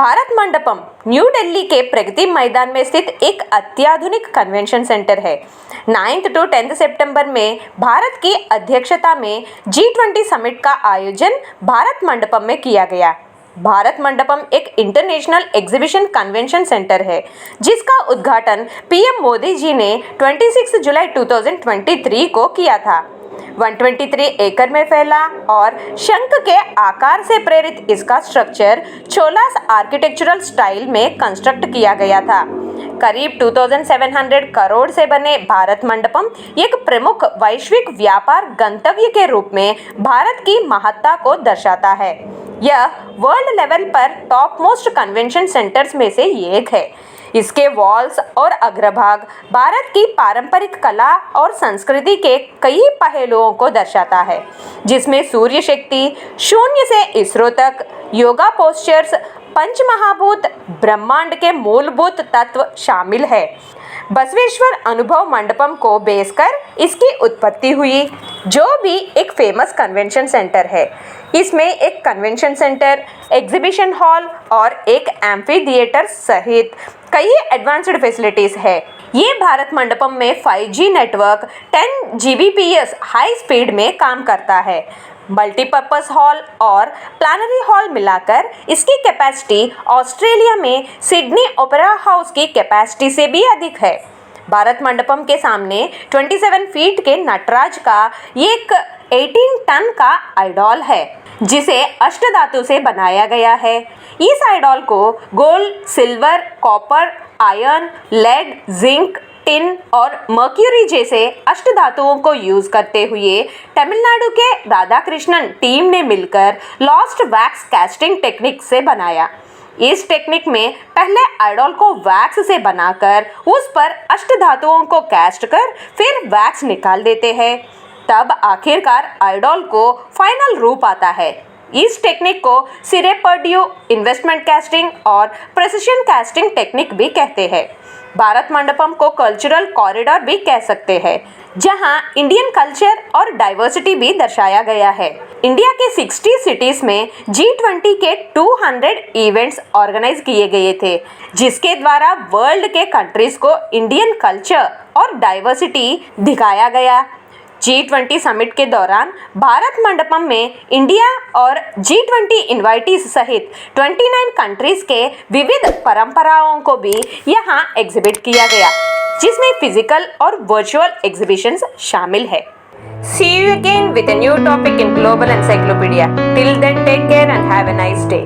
Bharat Mandapam new Delhi के प्रगति मैदान में स्थित एक अत्याधुनिक कन्वेंशन सेंटर है। 9 to 10 सितंबर में भारत की अध्यक्षता में G20 समिट का आयोजन भारत मंडपम में किया गया। भारत मंडपम एक इंटरनेशनल एग्जीबिशन कन्वेंशन सेंटर है, जिसका उद्घाटन पीएम मोदी जी ने 26 जुलाई 2023 को किया था। 123 एकड़ में फैला और शंख के आकार से प्रेरित इसका स्ट्रक्चर चोलास आर्किटेक्चरल स्टाइल में कंस्ट्रक्ट किया गया था। करीब 2700 करोड़ से बने भारत मंडपम एक प्रमुख वैश्विक व्यापार गंतव्य के रूप में भारत की महत्ता को दर्शाता है। यह वर्ल्ड लेवल पर टॉप मोस्ट कन्वेंशन सेंटर्स में से एक है। इसके वॉल्स और अग्रभाग भारत की पारंपरिक कला और संस्कृति के कई पहलुओं को दर्शाता है, जिसमें सूर्य शक्ति, शून्य से इसरो तक, योगा पोस्चर्स, पंचमहाभूत, ब्रह्मांड के मूलभूत तत्व शामिल है। बसवेश्वर अनुभव मंडपम को बेस कर इसकी उत्पत्ति हुई, जो भी एक फेमस कन्वेंशन सेंटर है। इसमें एक कन्वेंशन सेंटर, एग्जीबिशन हॉल और एक एम्फी थिएटर सहित कई एडवांस्ड फैसिलिटीज है। ये भारत मंडपम में 5G network 10 Gbps high speed में काम करता है। मल्टीपर्पज हॉल और प्लानरी हॉल मिलाकर इसकी कैपेसिटी ऑस्ट्रेलिया में सिडनी ओपेरा हाउस की कैपेसिटी से भी अधिक है। भारत मंडपम के सामने 27 फीट के नटराज का एक 18 टन का आइडॉल है, जिसे अष्टधातु से बनाया गया है। इस आइडॉल को gold, silver, copper, iron, lead, zinc, tin और मर्क्यूरी जैसे अष्टधातुओं को यूज करते हुए तमिलनाडु के राधाकृष्णन टीम ने मिलकर लॉस्ट वैक्स कास्टिंग टेक्निक से बनाया। इस टेक्निक में पहले आइडॉल को वैक्स से बनाकर उस पर अष्टधातुओं को कास्ट कर फिर वैक्स निकाल देते हैं। तब आखिरकार आइडॉल को फाइनल रूप आता है। इस टेक्निक को सिरेपर्ड्यू इन्वेस्टमेंट कास्टिंग और प्रेसिशन कास्टिंग टेक्निक भी कहते हैं। भारत मंडपम को कल्चरल कॉरिडोर भी कह सकते हैं, जहां इंडियन कल्चर और डाइवर्सिटी भी दर्शाया गया है। इंडिया के 60 सिटीज में G20 के 200 इवेंट्स ऑर्गेनाइज किए गए थे, जिसके द्वारा वर्ल्ड के कंट्रीज को इंडियन कल्चर और डाइवर्सिटी दिखाया गया। G20 समिट के दौरान भारत मंडपम में इंडिया और G20 इनवाइटीज सहित 29 कंट्रीज के विविध परंपराओं को भी यहाँ एग्जिबिट किया गया, जिसमें फिजिकल और वर्चुअल एग्जीबिशंस शामिल है। See you again with a new topic in Global Encyclopedia. Till then, take care and have a nice day.